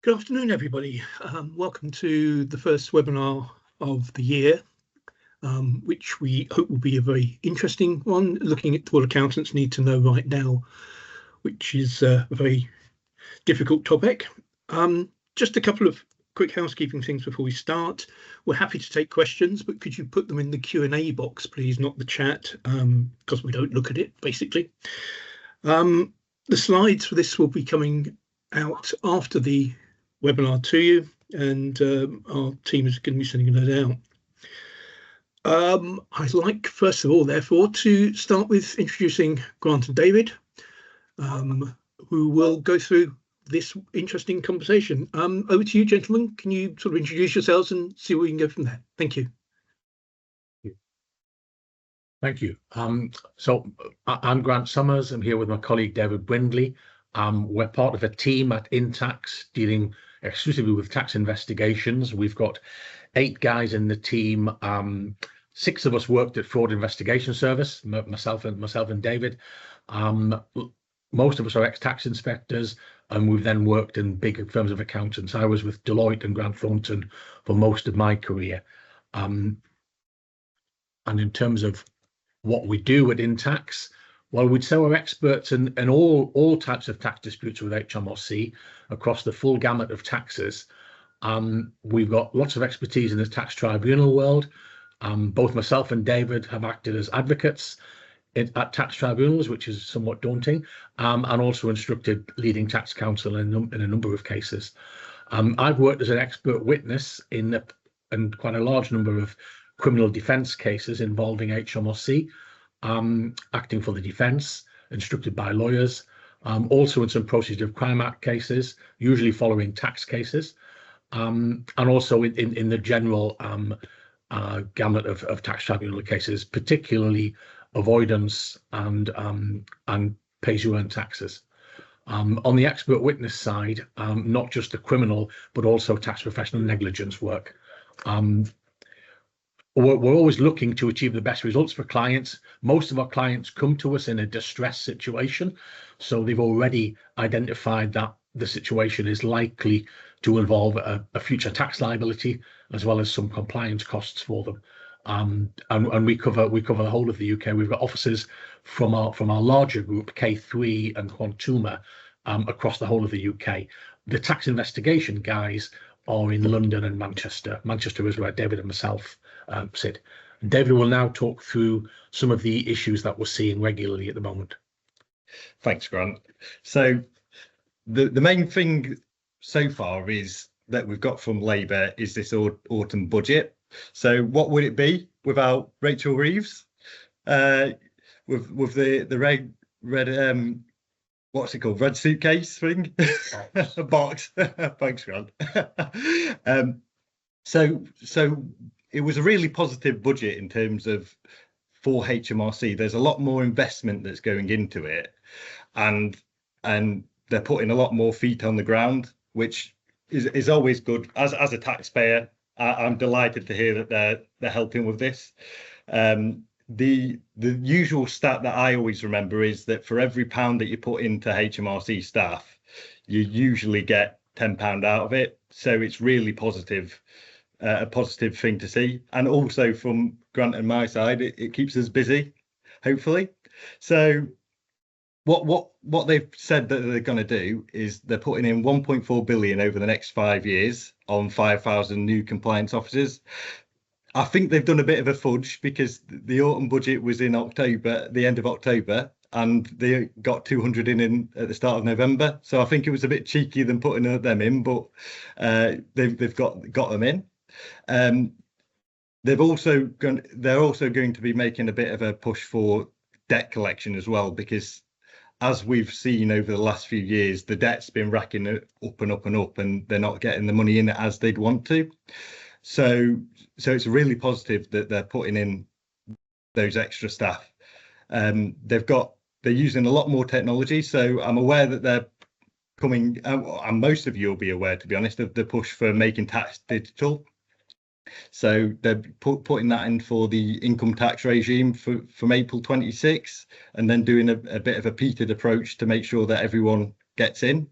Good afternoon, everybody. Welcome to the first webinar of the year, which we hope will be a very interesting one, looking at what accountants need to know right now, which is a very difficult topic. Just a couple of quick housekeeping things before we start. We're happy to take questions, but could you put them in the Q&A box, please, not the chat, because we don't look at it, basically. The slides for this will be coming out after the webinar to you, and our team is going to be sending that out. I'd like, first of all, therefore, to start with introducing Grant and David, who will go through this interesting conversation. Over to you, gentlemen. Can you sort of introduce yourselves and see where we can go from there? Thank you. Thank you. So I'm Grant Summers. I'm here with my colleague David Brindley. We're part of a team at Intax dealing exclusively with tax investigations. We've got 8 guys in the team. 6 of us worked at Fraud Investigation Service, myself and David. Most of us are ex-tax inspectors, and we've then worked in big firms of accountants. I was with Deloitte and Grant Thornton for most of my career. And in terms of what we do at Intax, well, we'd say we're experts in all types of tax disputes with HMRC across the full gamut of taxes. We've got lots of expertise in the tax tribunal world. Both myself and David have acted as advocates at tax tribunals, which is somewhat daunting, and also instructed leading tax counsel in a number of cases. I've worked as an expert witness in quite a large number of criminal defence cases involving HMRC. Acting for the defence, instructed by lawyers, also in some Proceeds of Crime Act cases, usually following tax cases, and also in the general gamut of tax tribunal cases, particularly avoidance and pay-as-you-earn taxes. On the expert witness side, not just the criminal, but also tax professional negligence work. We're always looking to achieve the best results for clients. Most of our clients come to us in a distress situation, so they've already identified that the situation is likely to involve a future tax liability, as well as some compliance costs for them. And we cover the whole of the UK. We've got offices from our larger group, K3 and Quantuma, across the whole of the UK. The tax investigation guys are in London and Manchester. Manchester is where David and myself sit. David will now talk through some of the issues that we're seeing regularly at the moment. Thanks, Grant. So the main thing so far is that we've got from Labour is this autumn budget. So what would it be without Rachel Reeves? With the red what's it called? Red suitcase thing? Box. Thanks, Grant. So it was a really positive budget in terms of for HMRC. There's a lot more investment that's going into it, and they're putting a lot more feet on the ground, which is always good. As a taxpayer, I'm delighted to hear that they're helping with this. The usual stat that I always remember is that for every £1 that you put into HMRC staff, you usually get £10 out of it. So it's really positive, a positive thing to see. And also from Grant and my side, it keeps us busy, hopefully. So what they've said that they're going to do is they're putting in 1.4 billion over the next 5 years on 5,000 new compliance officers. I think they've done a bit of a fudge because the autumn budget was in October, the end of October, and they got 200 in at the start of November. So I think it was a bit cheeky than putting them in, but they've got them in. They're also going to be making a bit of a push for debt collection as well, because as we've seen over the last few years, the debt's been racking up and up and up, and they're not getting the money in as they'd want to. So it's really positive that they're putting in those extra staff. They're using a lot more technology. So I'm aware that they're coming, and most of you will be aware, to be honest, of the push for making tax digital. So they're putting that in for the income tax regime from April 26, and then doing a bit of a petered approach to make sure that everyone gets in.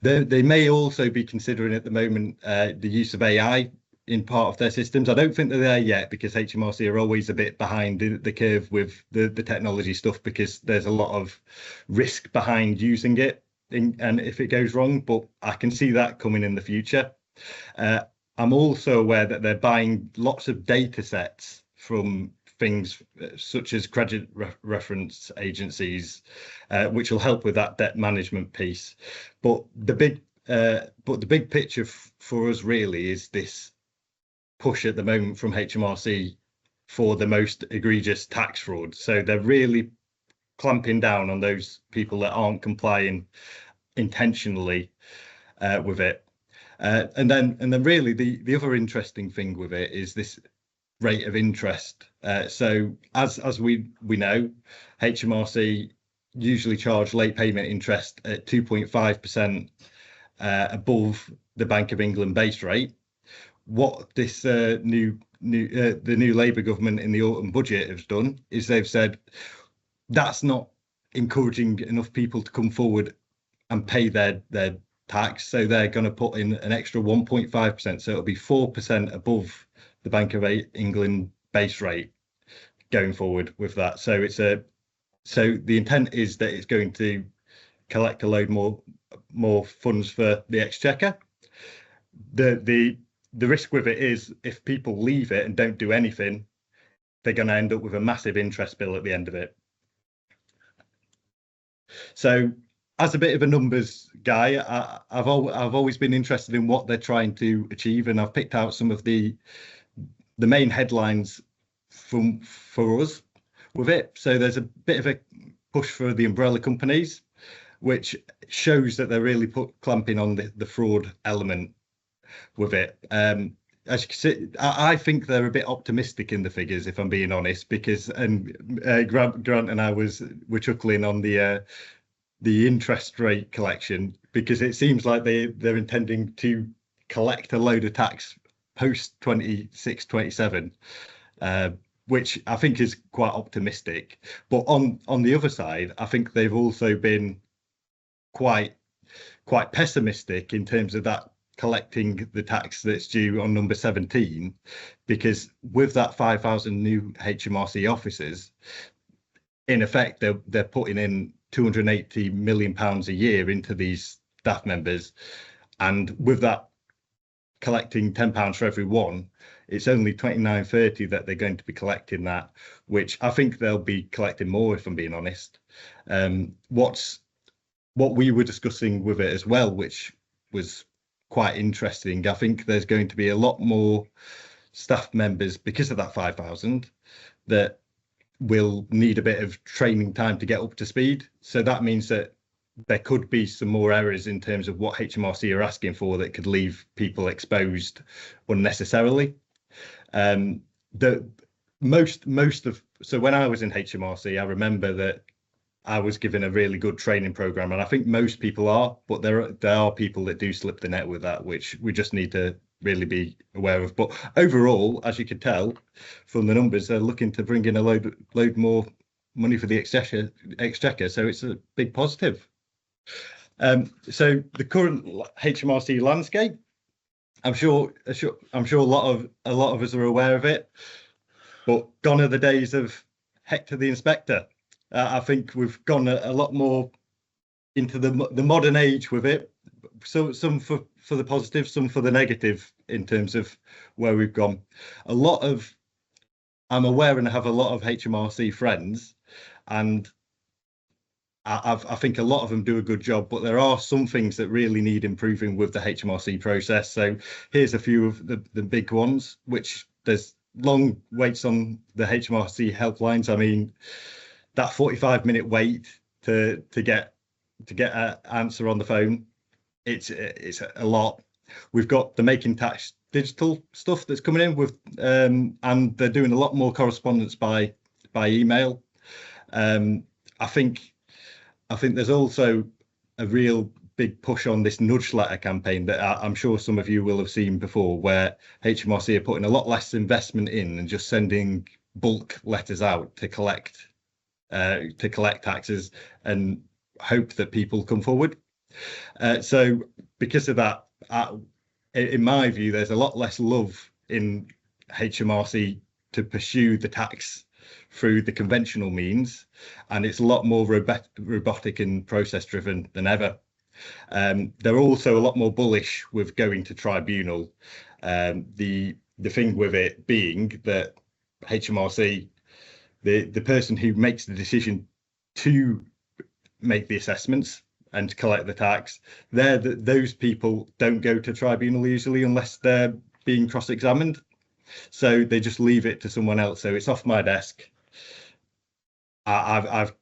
They may also be considering at the moment the use of AI in part of their systems. I don't think they're there yet, because HMRC are always a bit behind the curve with the technology stuff, because there's a lot of risk behind using it, and if it goes wrong. But I can see that coming in the future. I'm also aware that they're buying lots of data sets from things such as credit reference agencies, which will help with that debt management piece. But the big picture for us really is this push at the moment from HMRC for the most egregious tax fraud. So they're really clamping down on those people that aren't complying intentionally with it. And then really the other interesting thing with it is this rate of interest. So as we know, HMRC usually charge late payment interest at 2.5% above the Bank of England base rate. What this the new Labour government in the autumn budget has done is they've said that's not encouraging enough people to come forward and pay their tax, so they're going to put in an extra 1.5%, so it'll be 4% above the Bank of England base rate going forward with that. So the intent is that it's going to collect a load more funds for the Exchequer. The risk with it is if people leave it and don't do anything, they're going to end up with a massive interest bill at the end of it. So as a bit of a numbers guy, I've always been interested in what they're trying to achieve, and I've picked out some of the main headlines for us with it. So there's a bit of a push for the umbrella companies, which shows that they're really clamping on the fraud element with it. As you can see, I think they're a bit optimistic in the figures, if I'm being honest, because Grant and I were chuckling on the interest rate collection, because it seems like they're intending to collect a load of tax post 26-27, which I think is quite optimistic. But on the other side, I think they've also been quite pessimistic in terms of that collecting the tax that's due on number 17, because with that 5,000 new HMRC officers, in effect they're putting in £280 million a year into these staff members, and with that collecting £10 for every one, it's only 29.30 that they're going to be collecting that, which I think they'll be collecting more, if I'm being honest. What we were discussing with it as well, which was quite interesting, I think there's going to be a lot more staff members because of that 5,000 that will need a bit of training time to get up to speed. So that means that there could be some more errors in terms of what HMRC are asking for that could leave people exposed unnecessarily. So when I was in HMRC, I remember that I was given a really good training program, and I think most people are, but there are people that do slip the net with that, which we just need to really be aware of. But overall, as you can tell from the numbers, they're looking to bring in a load more money for the Exchequer, so it's a big positive. So the current HMRC landscape, I'm sure a lot of us are aware of it, but gone are the days of Hector the Inspector. I think we've gone a lot more into the modern age with it. So some for the positive, some for the negative in terms of where we've gone. I'm aware and I have a lot of HMRC friends, and I think a lot of them do a good job, but there are some things that really need improving with the HMRC process. So here's a few of the big ones, which there's long waits on the HMRC helplines. I mean, that 45-minute wait to get an answer on the phone, it's a lot. We've got the Making Tax Digital stuff that's coming in with, and they're doing a lot more correspondence by email. I think there's also a real big push on this nudge letter campaign that I'm sure some of you will have seen before, where HMRC are putting a lot less investment in and just sending bulk letters out to collect taxes and hope that people come forward. So because of that, in my view, there's a lot less love in HMRC to pursue the tax through the conventional means, and it's a lot more robotic and process driven than ever. They're also a lot more bullish with going to tribunal. The thing with it being that HMRC, the person who makes the decision to make the assessments and to collect the tax, those people don't go to tribunal usually unless they're being cross-examined. So they just leave it to someone else. So it's off my desk. I've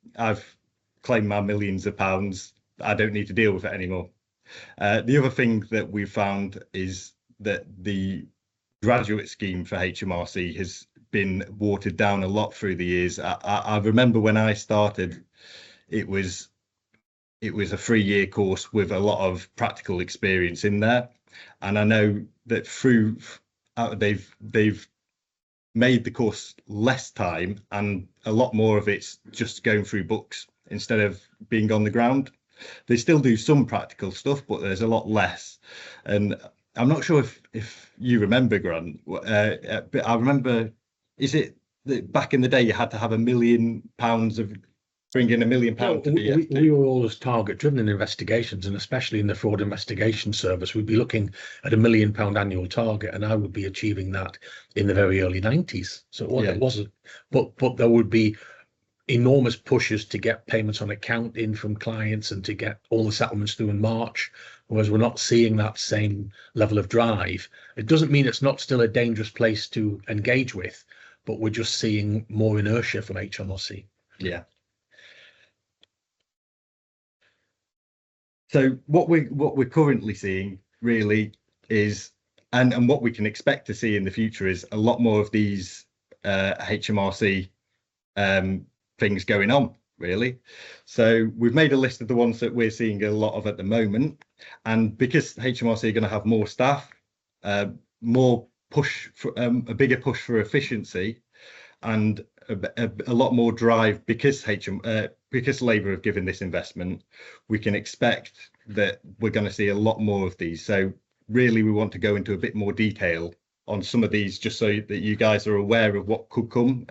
claimed my millions of pounds. I don't need to deal with it anymore. The other thing that we've found is that the graduate scheme for HMRC has been watered down a lot through the years. I remember when I started, it was a 3-year course with a lot of practical experience in there, and I know that through they've made the course less time, and a lot more of it's just going through books instead of being on the ground. They still do some practical stuff, but there's a lot less. And I'm not sure if you remember, Grant, but I remember, is it that back in the day you had to have £1 million of bring in £1 million to be we were always target driven in investigations, and especially in the fraud investigation service, we'd be looking at £1 million annual target, and I would be achieving that in the very early 90s. So it wasn't, but there would be enormous pushes to get payments on account in from clients and to get all the settlements through in March, whereas we're not seeing that same level of drive. It doesn't mean it's not still a dangerous place to engage with, but we're just seeing more inertia from HMRC. Yeah. So what we're currently seeing really is, and what we can expect to see in the future, is a lot more of these HMRC things going on, really. So we've made a list of the ones that we're seeing a lot of at the moment, and because HMRC are going to have more staff, more push for a bigger push for efficiency, and a lot more drive because Labour have given this investment, we can expect that we're going to see a lot more of these. So really we want to go into a bit more detail on some of these, just so that you guys are aware of what could come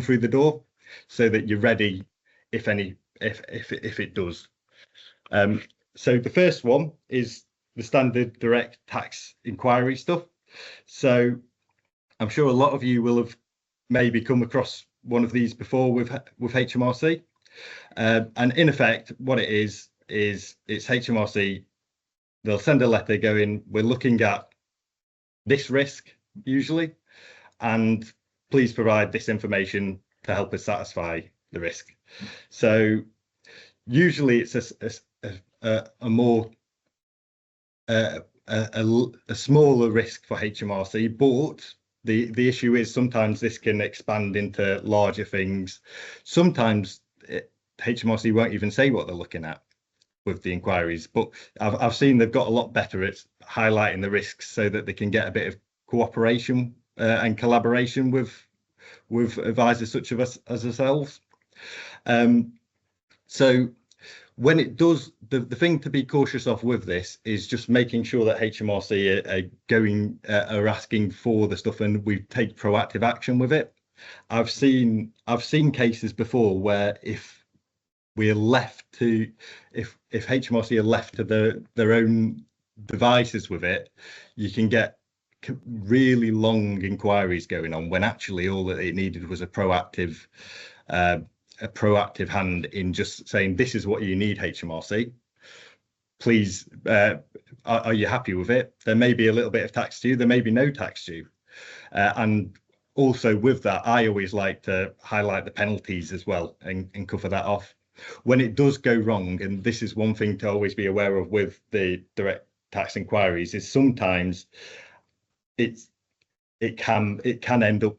through the door, so that you're ready if it does. So the first one is the standard direct tax inquiry stuff. So I'm sure a lot of you will have maybe come across one of these before with HMRC, and in effect what it is it's HMRC, they'll send a letter going, we're looking at this risk usually, and please provide this information to help us satisfy the risk. So usually it's a more a smaller risk for HMRC, but the issue is sometimes this can expand into larger things. Sometimes HMRC won't even say what they're looking at with the inquiries, but I've seen they've got a lot better at highlighting the risks so that they can get a bit of cooperation and collaboration with advisors such of us as ourselves. So when it does, the thing to be cautious of with this is just making sure that HMRC are asking for the stuff, and we take proactive action with it. I've seen cases before where if HMRC are left to their own devices with it, you can get really long inquiries going on, when actually all that it needed was a proactive hand in just saying, this is what you need, HMRC, please, are you happy with it? There may be a little bit of tax due, there may be no tax due, and also with that I always like to highlight the penalties as well and cover that off when it does go wrong. And this is one thing to always be aware of with the direct tax inquiries, is sometimes it can end up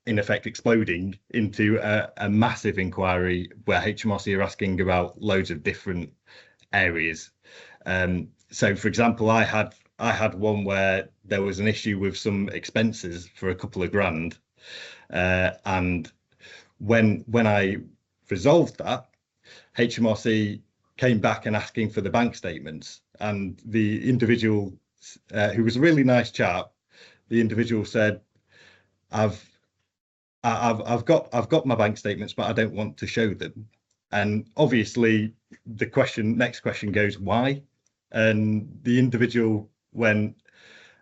in effect exploding into a massive inquiry where HMRC are asking about loads of different areas. So for example, I had one where there was an issue with some expenses for a couple of grand, and when I resolved that, HMRC came back and asking for the bank statements, and the individual, who was a really nice chap, the individual said, I've got my bank statements, but I don't want to show them. And obviously the next question goes, why? And the individual went,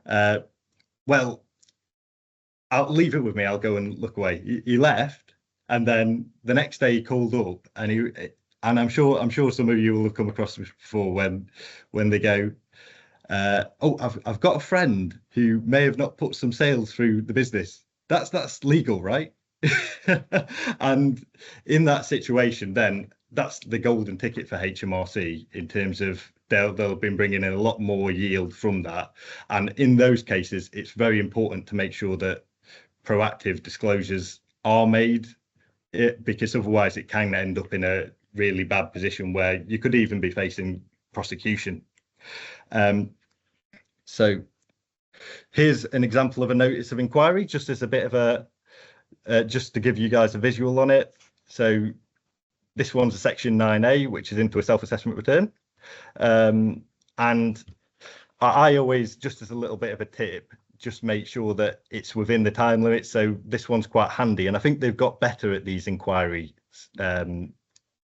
well, I'll leave it with me, I'll go and look away. He left, and then the next day he called up, and I'm sure some of you will have come across this before, when they go, oh, I've got a friend who may have not put some sales through the business. That's legal, right? And in that situation, then that's the golden ticket for HMRC, in terms of they'll have been bringing in a lot more yield from that. And in those cases, it's very important to make sure that proactive disclosures are made, because otherwise it can end up in a really bad position where you could even be facing prosecution. So here's an example of a notice of inquiry, just as a bit of a, just to give you guys a visual on it. So this one's a section 9A, which is into a self-assessment return. And I always, just as a little bit of a tip, just make sure that it's within the time limit. So this one's quite handy, and I think they've got better at these inquiry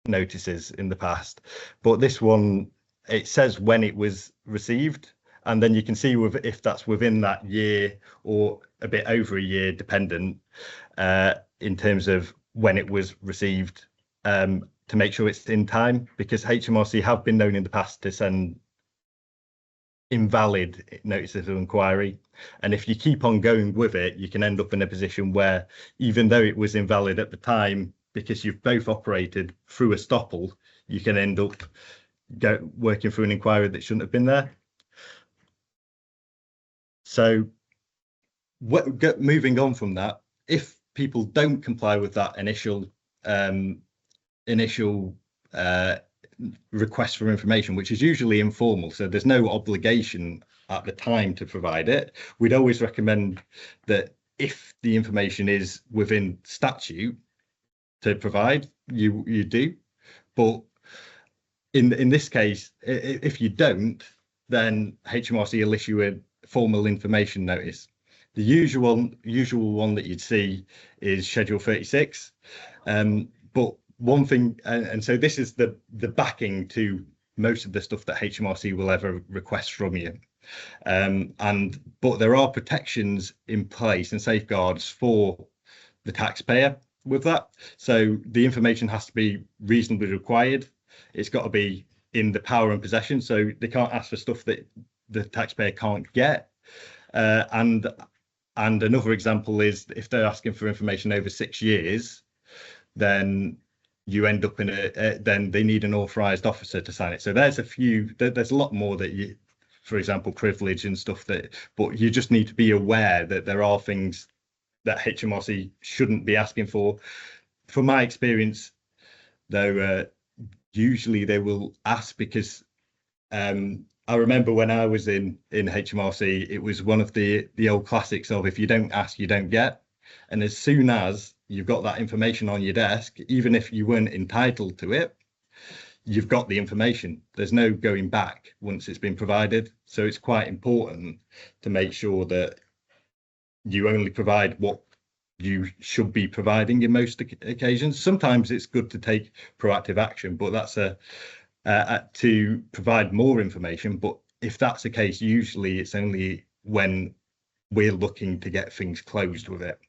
notices in the past. But this one, it says when it was received, and then you can see if that's within that year or a bit over a year, dependent, in terms of when it was received, to make sure it's in time, because HMRC have been known in the past to send invalid notices of inquiry, and if you keep on going with it, you can end up in a position where, even though it was invalid at the time, because you've both operated through a stopple, you can end up working through an inquiry that shouldn't have been there. So moving on from that, if people don't comply with that initial request for information, which is usually informal, so there's no obligation at the time to provide it, we'd always recommend that if the information is within statute to provide, you do. But in this case, if you don't, then HMRC will issue a formal information notice. The usual one that you'd see is Schedule 36. But one thing, and so this is the backing to most of the stuff that HMRC will ever request from you. But there are protections in place and safeguards for the taxpayer with that. So the information has to be reasonably required. It's got to be in the power and possession. So they can't ask for stuff that the taxpayer can't get. And another example is if they're asking for information over 6 years, then you end up in then they need an authorized officer to sign it. So there's a lot more that you, for example, privilege and stuff but you just need to be aware that there are things that HMRC shouldn't be asking for. From my experience, though, usually they will ask because I remember when I was in HMRC, it was one of the old classics of if you don't ask, you don't get. And as soon as you've got that information on your desk, even if you weren't entitled to it, you've got the information. There's no going back once it's been provided. So it's quite important to make sure that you only provide what you should be providing in most occasions. Sometimes it's good to take proactive action, but that's to provide more information. But if that's the case, usually it's only when we're looking to get things closed with it.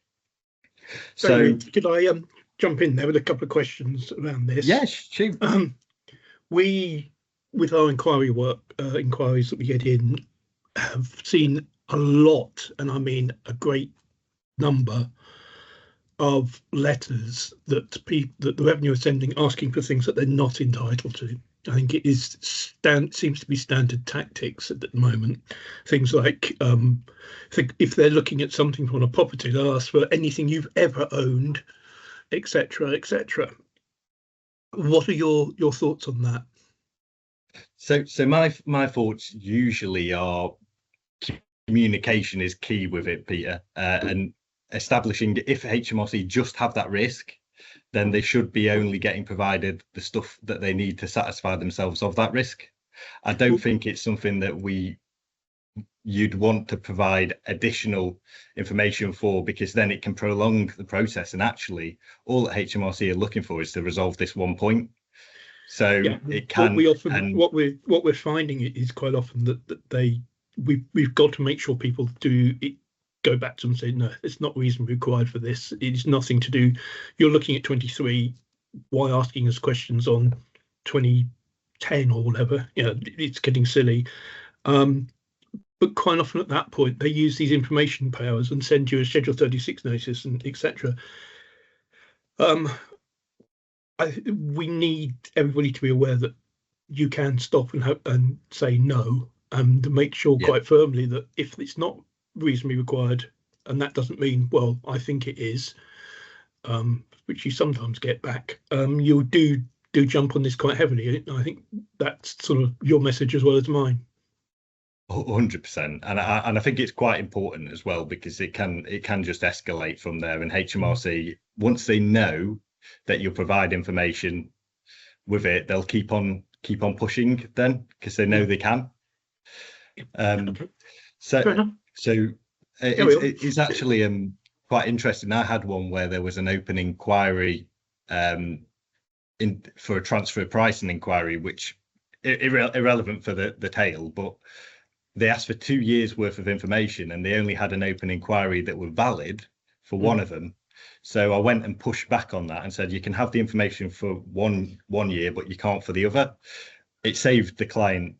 So could I jump in there with a couple of questions around this? Yes, shoot. We, with our inquiries that we get in, have seen a lot, and I mean a great number of letters that the revenue are sending asking for things that they're not entitled to. I think it seems to be standard tactics at the moment. Things like if they're looking at something from a property, they'll ask for anything you've ever owned, etc., etc. What are your thoughts on that? So my thoughts usually are communication is key with it, Peter, and establishing if HMRC just have that risk, then they should be only getting provided the stuff that they need to satisfy themselves of that risk. I don't think it's something that you'd want to provide additional information for, because then it can prolong the process, and actually all that HMRC are looking for is to resolve this one point. So yeah, it can. What we're finding is quite often that we've got to make sure people do it, go back to them and say, no, it's not reasonably required for this. It's nothing to do. You're looking at 23. Why asking us questions on 2010 or whatever? It's getting silly. But quite often at that point, they use these information powers and send you a Schedule 36 notice and etc. We need everybody to be aware that you can stop and say no, and to make sure quite firmly that if it's not reasonably required, and that doesn't mean, well, I think it is, which you sometimes get back, you do jump on this quite heavily. I think that's sort of your message as well as mine. 100%, and I think it's quite important as well, because it can just escalate from there. And HMRC, once they know that you'll provide information with it, they'll keep on pushing then, because they know they can. So it's actually quite interesting. I had one where there was an open inquiry for a transfer pricing inquiry, which irrelevant for the tail, but they asked for 2 years worth of information, and they only had an open inquiry that were valid for one of them. So I went and pushed back on that and said, you can have the information for one year, but you can't for the other. It saved the client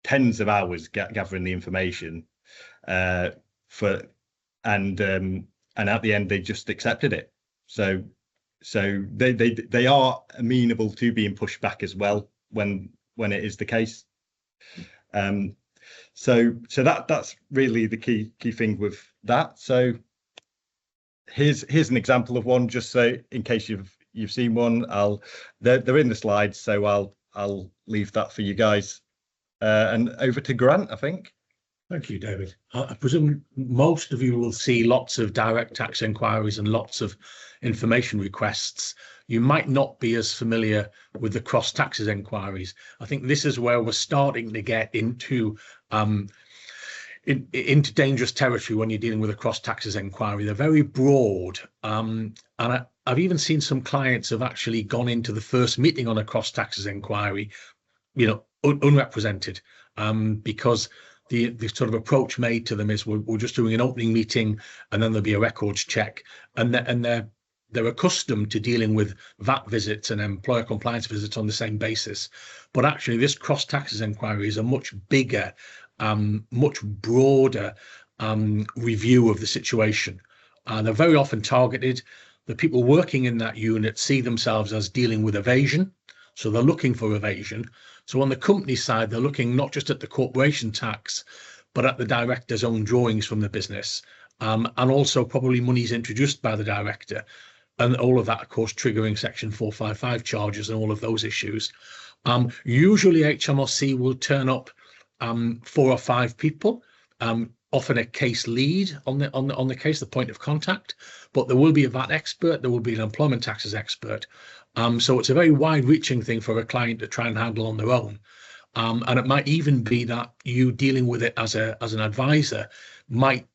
tens of hours gathering the information, and at the end they just accepted it. So they are amenable to being pushed back as well when it is the case. So that's really the key thing with that. So here's an example of one, just so in case you've seen one. They're in the slides, so I'll leave that for you guys. And over to Grant, I think. Thank you, David. I presume most of you will see lots of direct tax inquiries and lots of information requests. You might not be as familiar with the cross taxes inquiries. I think this is where we're starting to get into dangerous territory when you're dealing with a cross taxes inquiry. They're very broad, and I've even seen some clients have actually gone into the first meeting on a cross taxes inquiry, unrepresented, because the sort of approach made to them is we're just doing an opening meeting, and then there'll be a records check, and they're accustomed to dealing with VAT visits and employer compliance visits on the same basis. But actually, this cross taxes inquiry is a much bigger, much broader review of the situation. They're very often targeted. The people working in that unit see themselves as dealing with evasion, so they're looking for evasion. So on the company side, they're looking not just at the corporation tax, but at the director's own drawings from the business, and also probably monies introduced by the director. And all of that, of course, triggering Section 455 charges and all of those issues. Usually HMRC will turn up 4 or 5 people, often a case lead on the case, the point of contact, but there will be a VAT expert, there will be an employment taxes expert. So it's a very wide-reaching thing for a client to try and handle on their own. And it might even be that you dealing with it as an advisor might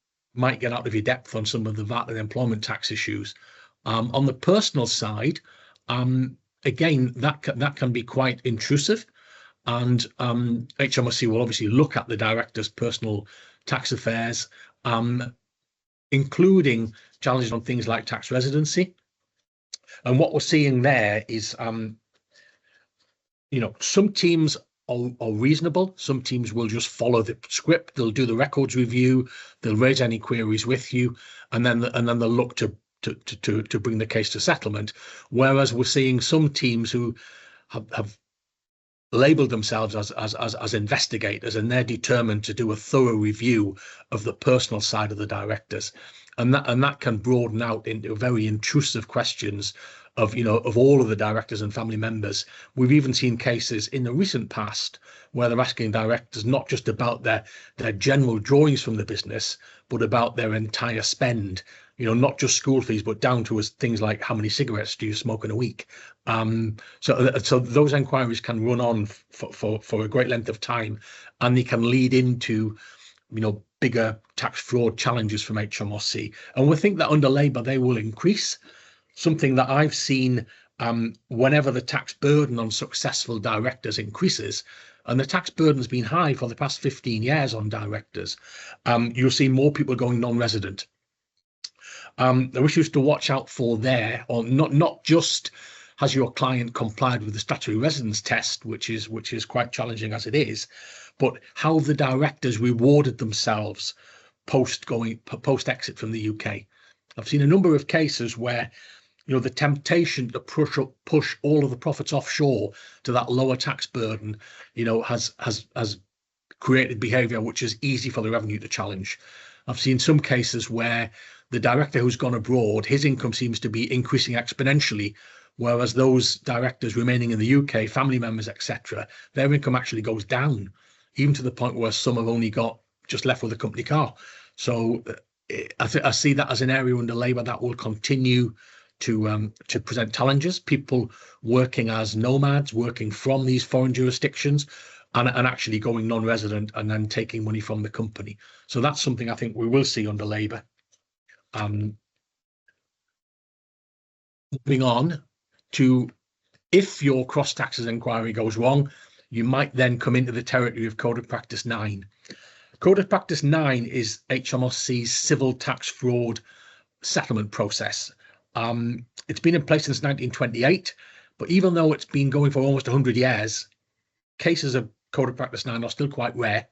get out of your depth on some of the VAT and employment tax issues. On the personal side, again, that can be quite intrusive, and HMRC will obviously look at the director's personal tax affairs, including challenges on things like tax residency. And what we're seeing there is, some teams are reasonable. Some teams will just follow the script. They'll do the records review. They'll raise any queries with you, and then they'll look to bring the case to settlement. Whereas we're seeing some teams who have labeled themselves as investigators, and they're determined to do a thorough review of the personal side of the directors, and that can broaden out into very intrusive questions of all of the directors and family members. We've even seen cases in the recent past where they're asking directors not just about their general drawings from the business, but about their entire spend. not just school fees, but down to things like how many cigarettes do you smoke in a week. So those inquiries can run on for a great length of time, and they can lead into bigger tax fraud challenges from HMRC. And we think that under Labour they will increase. Something that I've seen whenever the tax burden on successful directors increases, and the tax burden has been high for the past 15 years on directors, you'll see more people going non-resident. The issues to watch out for there, or not just has your client complied with the statutory residence test, which is quite challenging as it is, but how the directors rewarded themselves post exit from the UK. I've seen a number of cases where the temptation to push all of the profits offshore to that lower tax burden, has created behaviour which is easy for the revenue to challenge. I've seen some cases where the director who's gone abroad, his income seems to be increasing exponentially, whereas those directors remaining in the UK, family members, etc., their income actually goes down, even to the point where some have only got just left with a company car. So I see that as an area under Labour that will continue to present challenges. People working as nomads, working from these foreign jurisdictions, and actually going non-resident and then taking money from the company. So that's something I think we will see under Labour. Moving on to, if your cross taxes inquiry goes wrong, you might then come into the territory of Code of Practice 9. Code of Practice 9 is HMRC's civil tax fraud settlement process. It's been in place since 1928, but even though it's been going for almost 100 years, cases of Code of Practice 9 are still quite rare.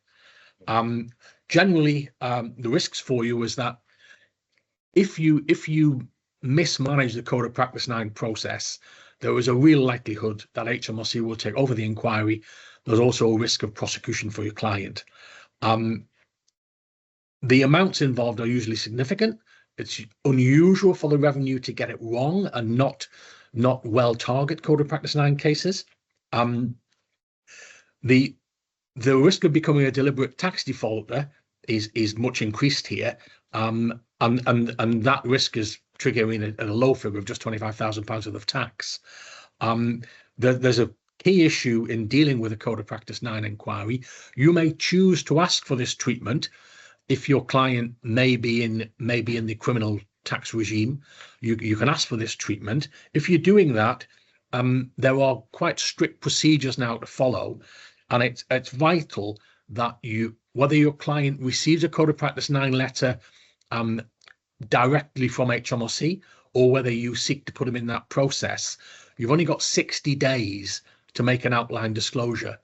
Generally, the risks for you is that if you mismanage the Code of Practice 9 process, there is a real likelihood that HMRC will take over the inquiry. There's also a risk of prosecution for your client. The amounts involved are usually significant. It's unusual for the revenue to get it wrong and not well target Code of Practice 9 cases. The risk of becoming a deliberate tax defaulter is much increased here, and that risk is triggering a low figure of just £25,000 worth of tax. There's a key issue in dealing with a Code of Practice 9 inquiry. You may choose to ask for this treatment if your client may be in the criminal tax regime. You can ask for this treatment. If you're doing that, there are quite strict procedures now to follow, and it's vital that whether your client receives a Code of Practice 9 letter directly from HMRC, or whether you seek to put them in that process, you've only got 60 days to make an outline disclosure.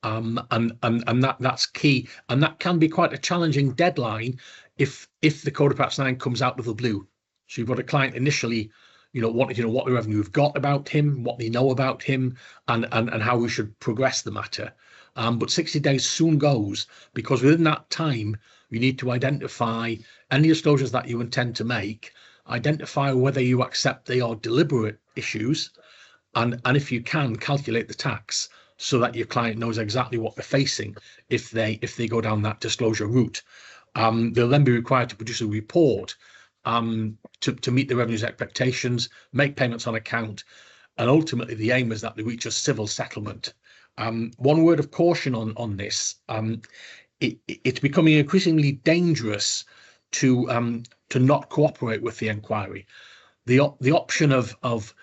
And that's key, and that can be quite a challenging deadline if the Code of Practice 9 comes out of the blue. So you've got a client initially, wanting to know what the revenue we've got about him, what they know about him, and how we should progress the matter. But 60 days soon goes, because within that time you need to identify any disclosures that you intend to make, identify whether you accept they are deliberate issues, and if you can, calculate the tax so that your client knows exactly what they're facing if they go down that disclosure route. They'll then be required to produce a report to meet the revenue's expectations, make payments on account, and ultimately the aim is that they reach a civil settlement. One word of caution on this: it's becoming increasingly dangerous to not cooperate with the inquiry. The option of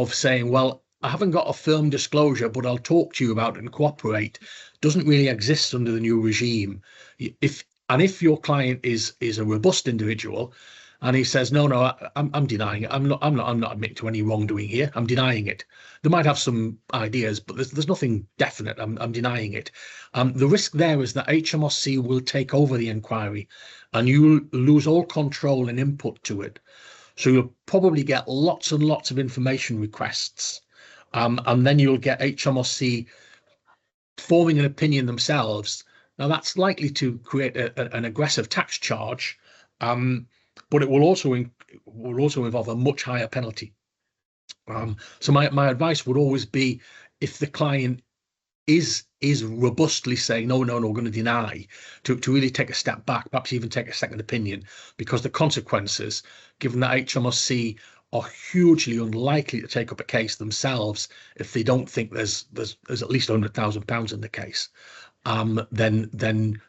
saying, well, I haven't got a firm disclosure, but I'll talk to you about it and cooperate, doesn't really exist under the new regime. If your client is a robust individual and he says, no, I'm denying it, I'm not admitting to any wrongdoing here, I'm denying it. They might have some ideas, but there's nothing definite. I'm denying it. The risk there is that HMRC will take over the inquiry and you lose all control and input to it. So you'll probably get lots and lots of information requests. And then you'll get HMRC forming an opinion themselves. Now that's likely to create an aggressive tax charge, but it will also involve a much higher penalty. So my advice would always be, if the client is robustly saying no, we're going to deny, to really take a step back, perhaps even take a second opinion, because the consequences, given that HMRC are hugely unlikely to take up a case themselves if they don't think there's at least £100,000 in the case, then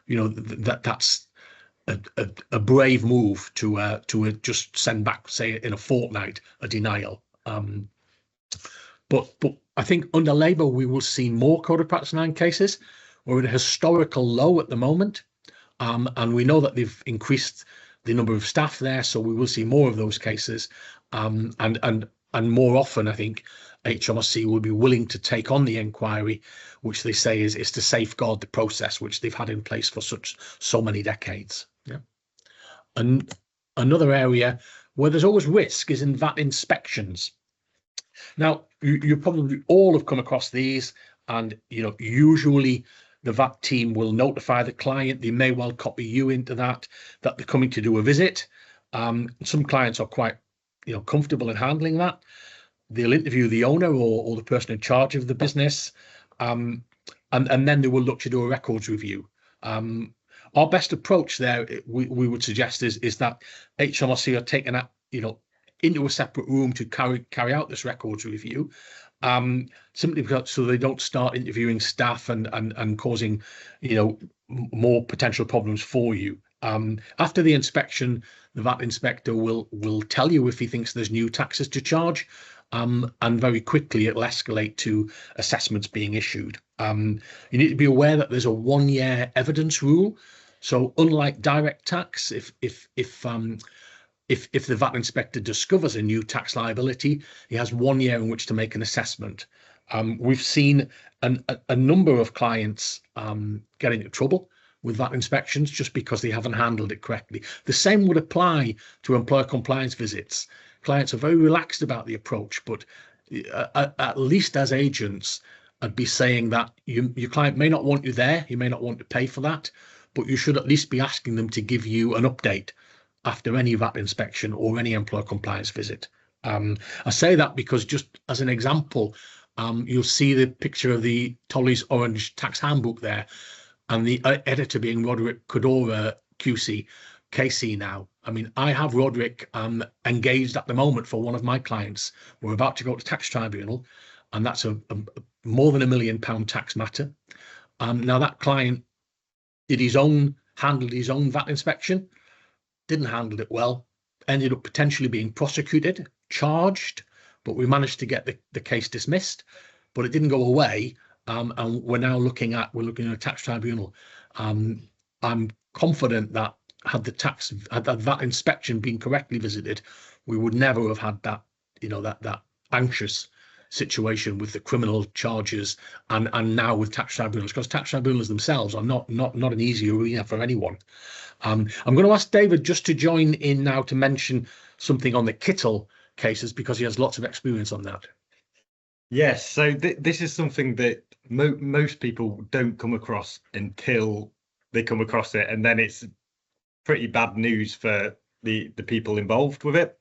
that's a brave move to just send back, say in a fortnight, a denial. But I think under Labour we will see more Code of Practice 9 cases. We're at a historical low at the moment, and we know that they've increased the number of staff there, so we will see more of those cases. And more often, I think HMRC will be willing to take on the inquiry, which they say is to safeguard the process which they've had in place for so many decades. Yeah. And another area where there's always risk is in VAT inspections. Now, you probably all have come across these, and usually the VAT team will notify the client. They may well copy you into that they're coming to do a visit. Some clients are quite comfortable in handling that. They'll interview the owner or the person in charge of the business, and then they will look to do a records review. Our best approach there, we would suggest, is that HMRC are taking that into a separate room to carry out this records review, simply because so they don't start interviewing staff and causing more potential problems for you. After the inspection, the VAT inspector will tell you if he thinks there's new taxes to charge, and very quickly it'll escalate to assessments being issued. You need to be aware that there's a 1-year evidence rule. So unlike direct tax, if the VAT inspector discovers a new tax liability, he has 1 year in which to make an assessment. We've seen a number of clients get into trouble with VAT inspections just because they haven't handled it correctly. The same would apply to employer compliance visits. Clients are very relaxed about the approach, but at least as agents, I'd be saying that your client may not want you there, you may not want to pay for that, but you should at least be asking them to give you an update after any VAT inspection or any employer compliance visit. I say that because, just as an example, you'll see the picture of the Tolley's Orange Tax Handbook there, and the editor being Roderick Codora QC KC now. I mean, I have Roderick engaged at the moment for one of my clients. We're about to go to tax tribunal, and that's a more than £1 million tax matter. Now that client handled his own VAT inspection, didn't handle it well, ended up potentially being prosecuted, charged, but we managed to get the case dismissed, but it didn't go away. And we're looking at a tax tribunal. I'm confident that had that VAT inspection been correctly visited, we would never have had that that anxious situation with the criminal charges and now with tax tribunals, because tax tribunals themselves are not an easy arena for anyone. I'm going to ask David just to join in now to mention something on the Kittle cases, because he has lots of experience on that. Yes, so this is something that most people don't come across until they come across it, and then it's pretty bad news for the people involved with it.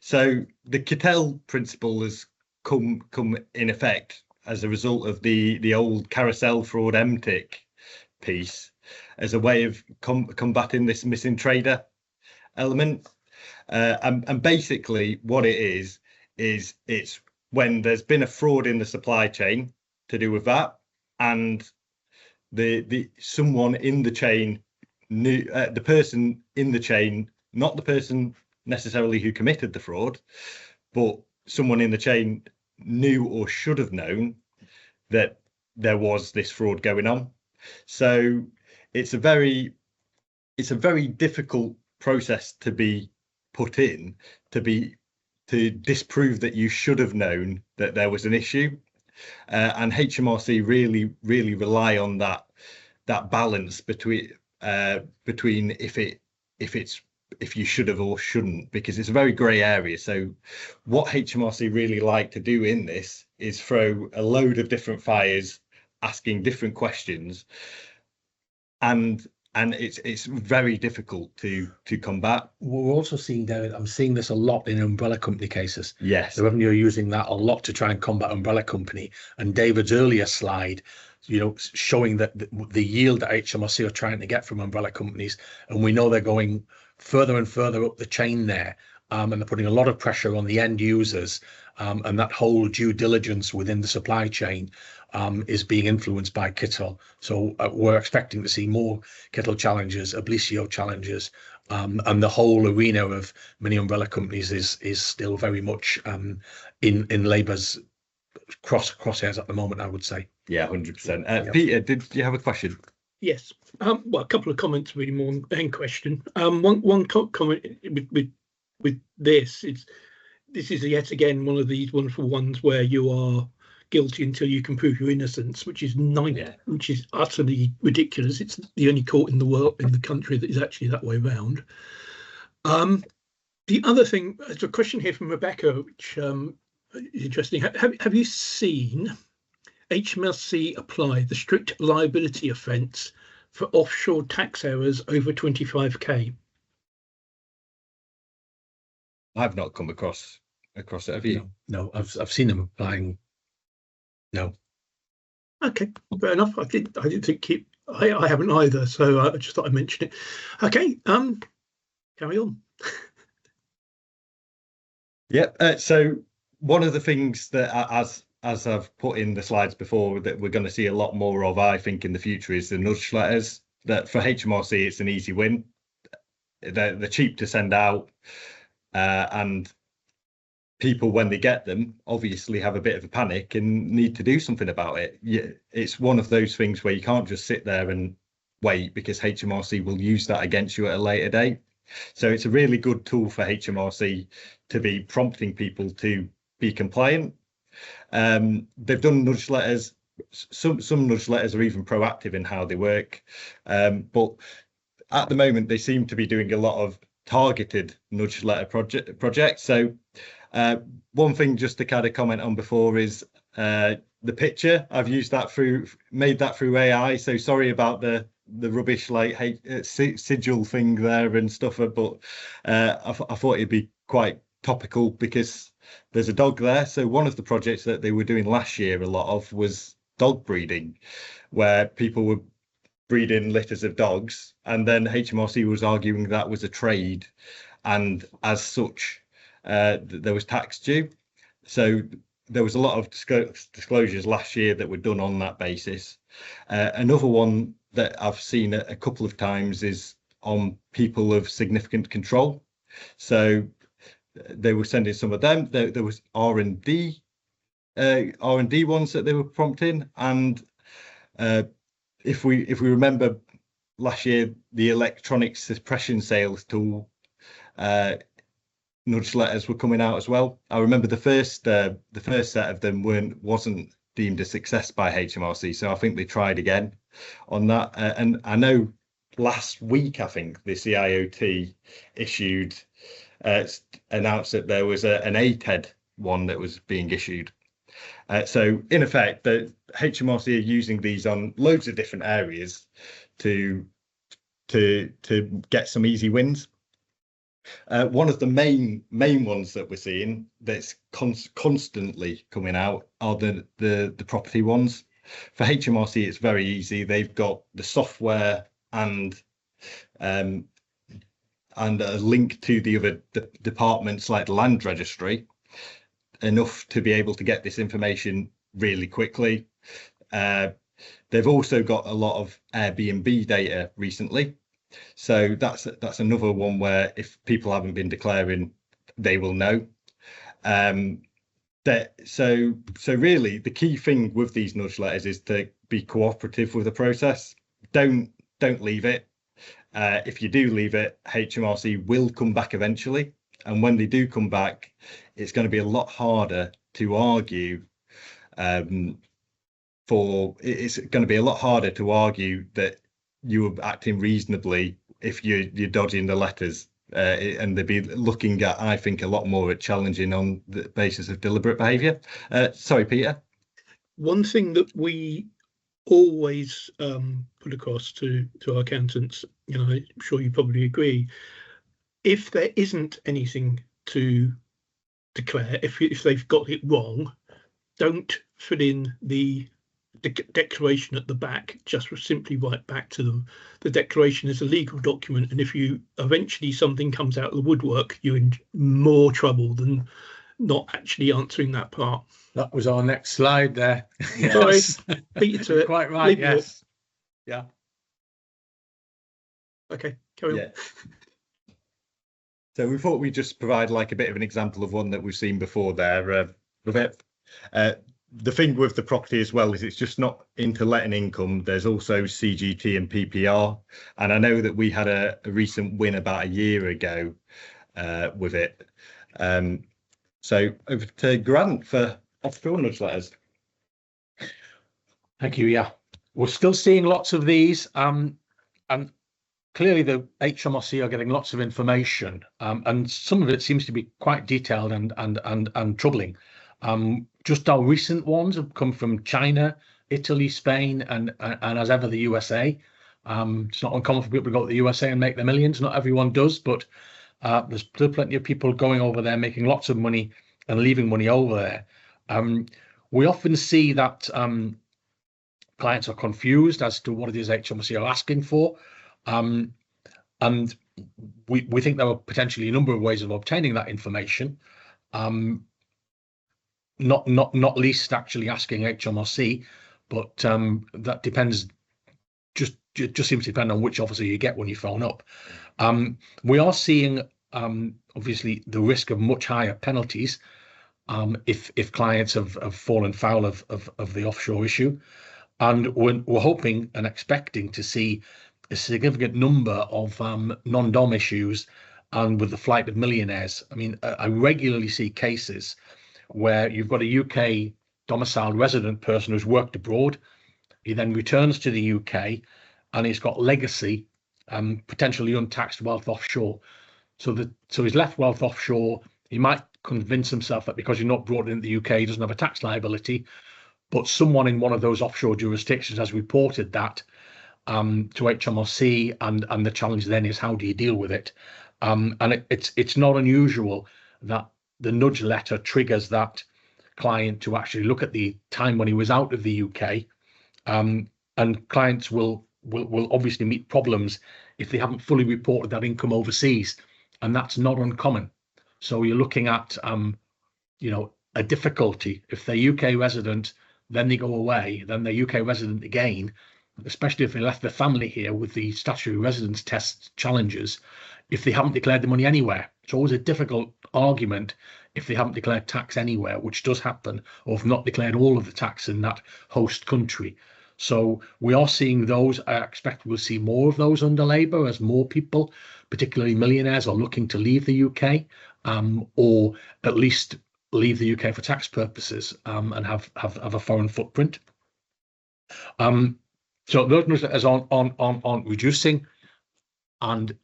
So the Kittle principle has come in effect as a result of the old carousel fraud MTIC piece, as a way of combating this missing trader element. And basically what it is it's when there's been a fraud in the supply chain to do with that, and the someone in the chain knew, the person in the chain, not the person necessarily who committed the fraud, but someone in the chain knew or should have known that there was this fraud going on. So it's a very difficult process to be put in to disprove that you should have known that there was an issue, and HMRC really rely on that balance between if you should have or shouldn't, because it's a very grey area. So what HMRC really like to do in this is throw a load of different fires, asking different questions, and it's very difficult to combat. We're also seeing, David, I'm seeing this a lot in umbrella company cases. Yes, the revenue are using that a lot to try and combat umbrella company. And David's earlier slide showing that the yield that HMRC are trying to get from umbrella companies, and we know they're going further and further up the chain there, and they're putting a lot of pressure on the end users, and that whole due diligence within the supply chain is being influenced by Kittel. So we're expecting to see more Kittel challenges, Oblisio challenges, and the whole arena of many umbrella companies is still very much in Labour's crosshairs at the moment, I would say. Yeah, 100%. Peter, did you have a question? Yes. Well, a couple of comments really more than question. One comment with this is yet again one of these wonderful ones where you are guilty until you can prove your innocence, which is which is utterly ridiculous. It's the only court in the country that is actually that way around. The other thing, there's a question here from Rebecca, which is interesting. Have you seen HMRC apply the strict liability offence for offshore tax errors over 25k? I've not come across it. Have you? No, I've seen them applying. No. Okay, fair enough. I didn't think I haven't either, so I just thought I'd mention it. Okay, carry on. Yeah. So one of the things that, as I've put in the slides before, that we're going to see a lot more of, I think, in the future, is the nudge letters. That for HMRC, it's an easy win. They're cheap to send out, and people, when they get them, obviously have a bit of a panic and need to do something about it. Yeah, it's one of those things where you can't just sit there and wait, because HMRC will use that against you at a later date. So it's a really good tool for HMRC to be prompting people to be compliant. They've done nudge letters. Some nudge letters are even proactive in how they work. But at the moment, they seem to be doing a lot of targeted nudge letter projects. So one thing just to kind of comment on before is the picture. I've made that through AI. So sorry about the rubbish sigil thing there and stuff, but I thought it'd be quite topical because there's a dog there. So one of the projects that they were doing last year, a lot of, was dog breeding, where people were breeding litters of dogs, and then HMRC was arguing that was a trade, and as such there was tax due. So there was a lot of disclosures last year that were done on that basis. Another one that I've seen a couple of times is on people of significant control. So they were sending some of them. There was R&D ones that they were prompting, and if we remember last year, the electronic suppression sales tool nudge letters were coming out as well. I remember the first set of them wasn't deemed a success by HMRC, so I think they tried again on that. And I know last week, I think the CIOT announced that there was an ATED one that was being issued. So in effect, the HMRC are using these on loads of different areas to get some easy wins. One of the main ones that we're seeing that's constantly coming out are the property ones. For HMRC, it's very easy. They've got the software and a link to the other departments like the land registry, enough to be able to get this information really quickly. They've also got a lot of Airbnb data recently. So that's another one where if people haven't been declaring, they will know. So really the key thing with these nudge letters is to be cooperative with the process. Don't leave it. If you do leave it, HMRC will come back eventually, and when they do come back, it's going to be a lot harder to argue it's going to be a lot harder to argue that you were acting reasonably if you're dodging the letters, and they'd be looking at, I think, a lot more at challenging on the basis of deliberate behaviour. Sorry, Peter. One thing that we always put across to our accountants, I'm sure you probably agree, if there isn't anything to declare, if they've got it wrong, don't fill in the the declaration at the back, just simply write back to them. The declaration is a legal document, and if you eventually something comes out of the woodwork, you're in more trouble than not actually answering that part. That was our next slide there. Sorry, beat you to it. Quite right. Yes. Yeah. Okay, carry on. So we thought we'd just provide like a bit of an example of one that we've seen before there. The thing with the property as well is it's just not into letting income. There's also CGT and PPR. And I know that we had a recent win about a year ago with it. So over to Grant for offshore nudge letters. Thank you. Yeah, we're still seeing lots of these. And clearly the HMRC are getting lots of information, and some of it seems to be quite detailed and troubling. Just our recent ones have come from China, Italy, Spain, and as ever the USA. It's not uncommon for people to go to the USA and make their millions. Not everyone does, but there's still plenty of people going over there, making lots of money and leaving money over there. We often see that clients are confused as to what it is HMRC are asking for. And we think there are potentially a number of ways of obtaining that information. Not least actually asking HMRC, but that depends. Just seems to depend on which officer you get when you phone up. We are seeing obviously the risk of much higher penalties if clients have fallen foul of the offshore issue, and we're hoping and expecting to see a significant number of non-dom issues and with the flight of millionaires. I mean, I regularly see cases where you've got a UK domiciled resident person who's worked abroad. He then returns to the UK and he's got legacy, potentially untaxed wealth offshore. So he's left wealth offshore. He might convince himself that because you're not brought into the UK, he doesn't have a tax liability. But someone in one of those offshore jurisdictions has reported that to HMRC, and the challenge then is how do you deal with it? And it's not unusual that the nudge letter triggers that client to actually look at the time when he was out of the UK, and clients will obviously meet problems if they haven't fully reported that income overseas, and that's not uncommon. So you're looking at a difficulty if they're UK resident, then they go away, then they're UK resident again, especially if they left their family here with the statutory residence test challenges, if they haven't declared the money anywhere. It's always a difficult argument if they haven't declared tax anywhere, which does happen, or if not declared all of the tax in that host country. So we are seeing those. I expect we'll see more of those under Labour as more people, particularly millionaires, are looking to leave the UK, or at least leave the UK for tax purposes, and have a foreign footprint. So those measures on reducing, and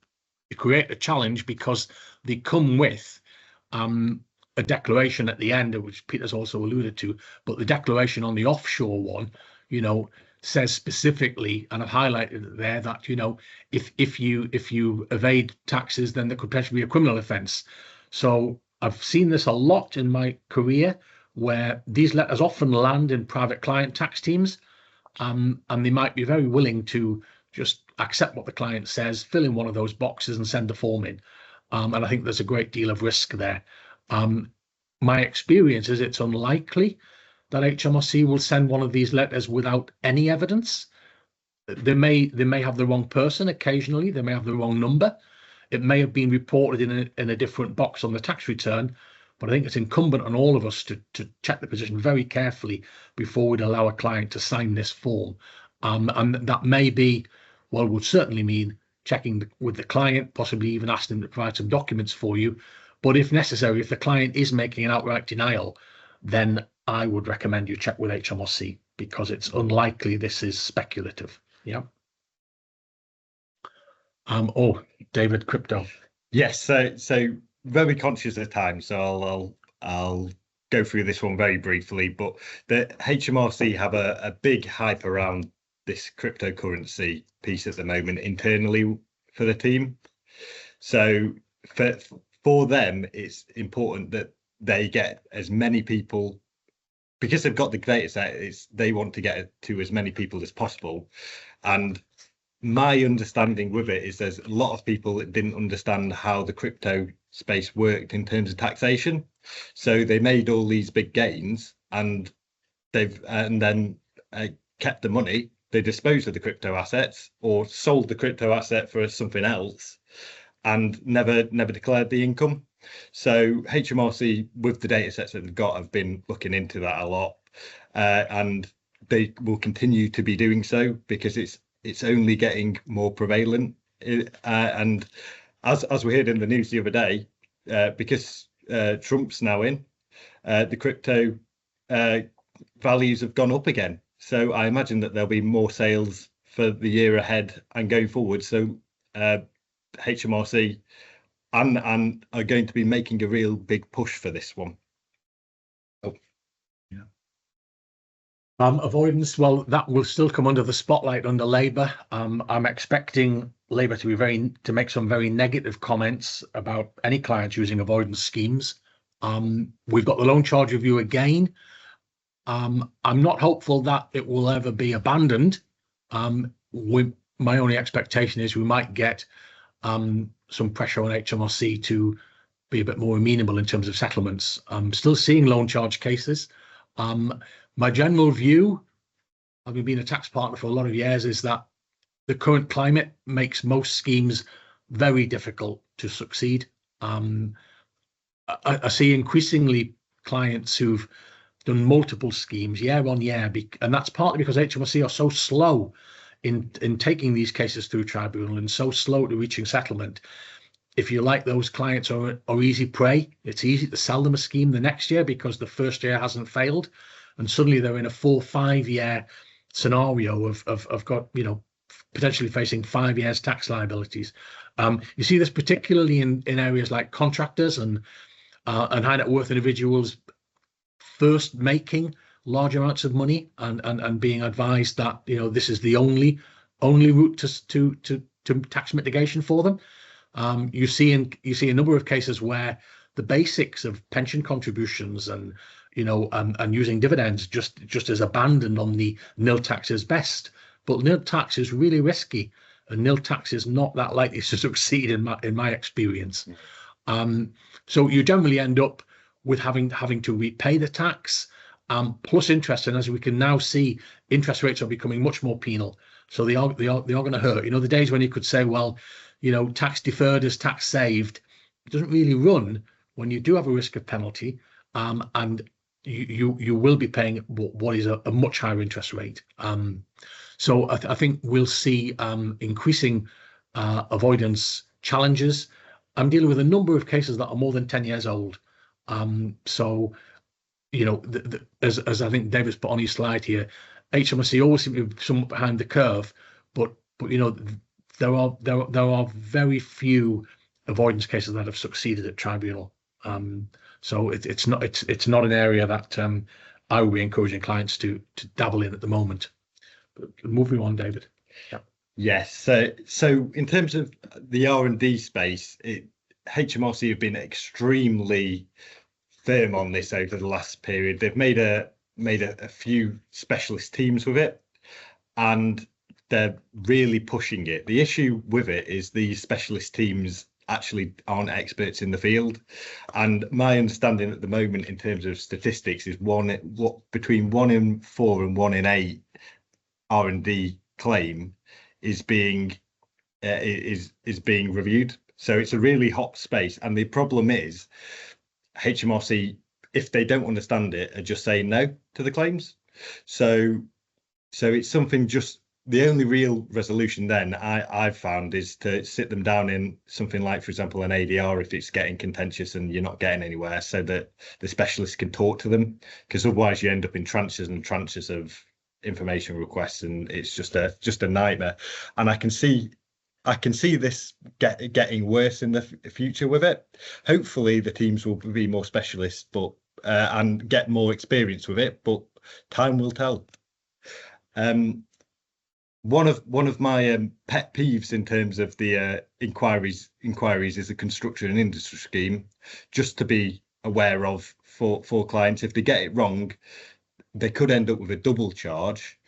create a challenge because they come with a declaration at the end, which Peter's also alluded to. But the declaration on the offshore one, says specifically, and I've highlighted it there, that if you evade taxes, then there could potentially be a criminal offence. So I've seen this a lot in my career, where these letters often land in private client tax teams. And they might be very willing to just accept what the client says, fill in one of those boxes and send the form in. And I think there's a great deal of risk there. My experience is it's unlikely that HMRC will send one of these letters without any evidence. They may have the wrong person occasionally. They may have the wrong number. It may have been reported in a different box on the tax return. But I think it's incumbent on all of us to check the position very carefully before we'd allow a client to sign this form. And that may be, would certainly mean checking with the client, possibly even asking them to provide some documents for you. But if necessary, if the client is making an outright denial, then I would recommend you check with HMRC, because it's unlikely this is speculative. Yeah. David, crypto. Yes. So very conscious of time, so I'll go through this one very briefly. But the HMRC have a big hype around this cryptocurrency piece at the moment internally for the team. So for them, it's important that they get as many people because they've got the data set, they want to get it to as many people as possible. And my understanding with it is there's a lot of people that didn't understand how the crypto space worked in terms of taxation. So they made all these big gains, and then kept the money. They disposed of the crypto assets or sold the crypto asset for something else, and never declared the income. So HMRC, with the data sets that they've got, have been looking into that a lot, and they will continue to be doing so because it's only getting more prevalent. And as we heard in the news the other day, because Trump's now in, the crypto values have gone up again. So I imagine that there'll be more sales for the year ahead and going forward. So HMRC and are going to be making a real big push for this one. Oh, yeah. Avoidance, well, that will still come under the spotlight under Labour. I'm expecting Labour to make some very negative comments about any clients using avoidance schemes. We've got the loan charge review again. I'm not hopeful that it will ever be abandoned. My only expectation is we might get some pressure on HMRC to be a bit more amenable in terms of settlements. I'm still seeing loan charge cases. My general view, having been a tax partner for a lot of years, is that the current climate makes most schemes very difficult to succeed. I see increasingly clients who've done multiple schemes year on year, and that's partly because HMRC are so slow in taking these cases through tribunal and so slow to reaching settlement. If you like, those clients are easy prey. It's easy to sell them a scheme the next year because the first year hasn't failed, and suddenly they're in a 4-5 year scenario of got, you know, potentially facing 5 years tax liabilities. You see this particularly in areas like contractors and high net worth individuals first making large amounts of money and being advised that, you know, this is the only route to tax mitigation for them. You see a number of cases where the basics of pension contributions and, you know, and using dividends just is abandoned on the nil tax is best. But nil tax is really risky, and nil tax is not that likely to succeed in my experience. So you generally end up with having to repay the tax plus interest, and as we can now see, interest rates are becoming much more penal. So they are going to hurt. You know, the days when you could say, well, you know, tax deferred is tax saved, it doesn't really run when you do have a risk of penalty, and you will be paying what is a much higher interest rate. So I think we'll see increasing avoidance challenges. I'm dealing with a number of cases that are more than 10 years old. So, you know, as I think David's put on his slide here, HMRC always seem to be somewhat behind the curve, but you know, there are very few avoidance cases that have succeeded at tribunal. So it's not an area that I would be encouraging clients to dabble in at the moment. But moving on, David. Yeah. Yes. So in terms of the R&D space, HMRC have been extremely firm on this over the last period. They've made a few specialist teams with it, and they're really pushing it. The issue with it is these specialist teams actually aren't experts in the field, and my understanding at the moment in terms of statistics is between 1 in 4 and 1 in 8 R&D claim is being reviewed. So it's a really hot space, and the problem is HMRC, if they don't understand it, are just saying no to the claims. So it's something, just the only real resolution then I've found is to sit them down in something like, for example, an ADR if it's getting contentious and you're not getting anywhere, so that the specialists can talk to them, because otherwise you end up in tranches and tranches of information requests, and it's just a nightmare. And I can see this getting worse in the future with it. Hopefully the teams will be more specialists, but and get more experience with it, but time will tell. One of my pet peeves in terms of the inquiries is the construction and industry scheme, just to be aware of for clients. If they get it wrong, they could end up with a double charge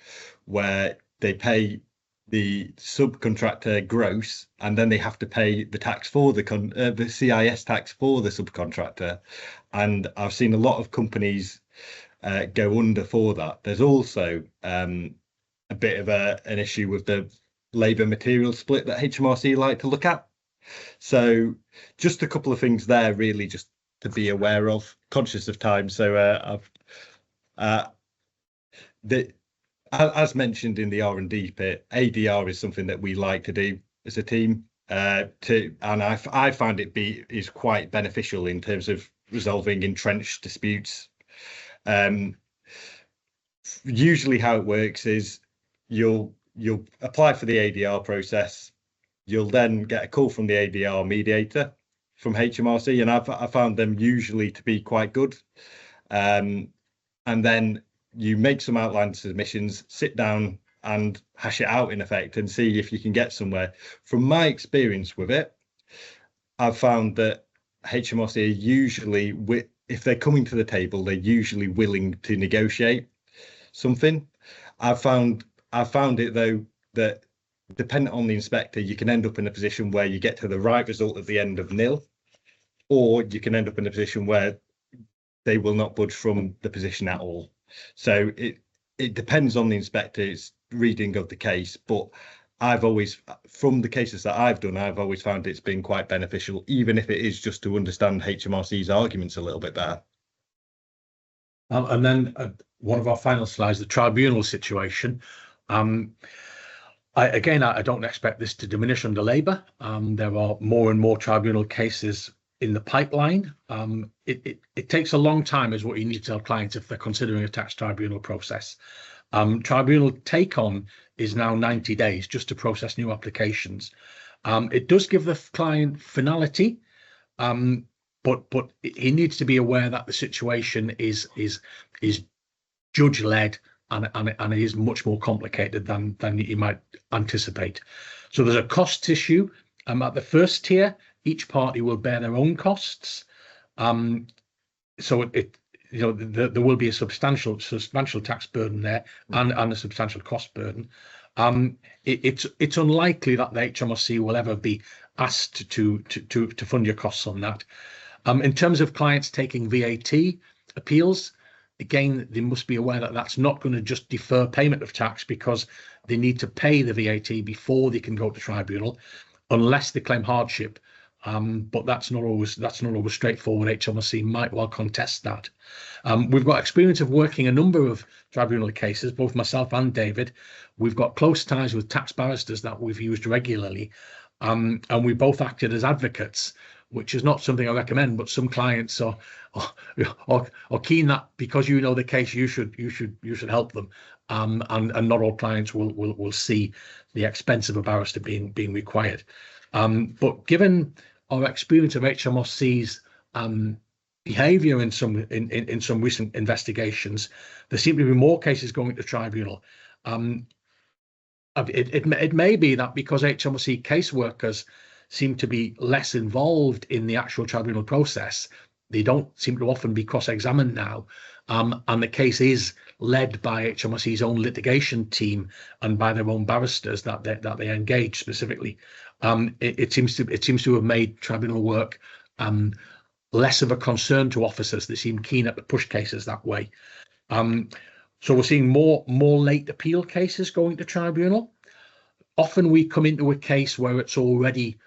where they pay the subcontractor gross, and then they have to pay the tax for the CIS tax for the subcontractor. And I've seen a lot of companies go under for that. There's also a bit of an issue with the labour material split that HMRC like to look at. So just a couple of things there, really, just to be aware of, conscious of time. So as mentioned in the R&D bit, ADR is something that we like to do as a team. And I find is quite beneficial in terms of resolving entrenched disputes. Usually, how it works is you'll apply for the ADR process. You'll then get a call from the ADR mediator from HMRC, and I found them usually to be quite good. And then you make some outline submissions, sit down and hash it out in effect, and see if you can get somewhere. From my experience with it, I've found that HMRC are usually, if they're coming to the table, they're usually willing to negotiate something. I've found it though that depending on the inspector, you can end up in a position where you get to the right result at the end of nil, or you can end up in a position where they will not budge from the position at all. So it depends on the inspector's reading of the case, but I've always, from the cases that I've done, I've always found it's been quite beneficial, even if it is just to understand HMRC's arguments a little bit better. And then one of our final slides, the tribunal situation. I don't expect this to diminish under Labour. There are more and more tribunal cases in the pipeline. It takes a long time, is what you need to tell clients if they're considering a tax tribunal process. Tribunal take-on is now 90 days just to process new applications. It does give the client finality, but he needs to be aware that the situation is judge-led and it is much more complicated than you might anticipate. So there's a cost issue. At the first tier, each party will bear their own costs. So there will be a substantial tax burden there and a substantial cost burden. It's unlikely that the HMRC will ever be asked to fund your costs on that. In terms of clients taking VAT appeals, again, they must be aware that that's not going to just defer payment of tax, because they need to pay the VAT before they can go to tribunal, unless they claim hardship. But that's not always straightforward. HMRC might well contest that. We've got experience of working a number of tribunal cases, both myself and David. We've got close ties with tax barristers that we've used regularly, and we both acted as advocates, which is not something I recommend, but some clients are keen that because you know the case, you should help them, and not all clients will see the expense of a barrister being required. But given our experience of HMRC's behaviour in some recent investigations, there seem to be more cases going to tribunal. It may be that because HMRC caseworkers seem to be less involved in the actual tribunal process, they don't seem to often be cross-examined now, and the case is led by HMRC's own litigation team and by their own barristers that they engage specifically. It seems to have made tribunal work less of a concern to officers. They seem keen to push cases that way. So we're seeing more late appeal cases going to tribunal. Often we come into a case where it's already,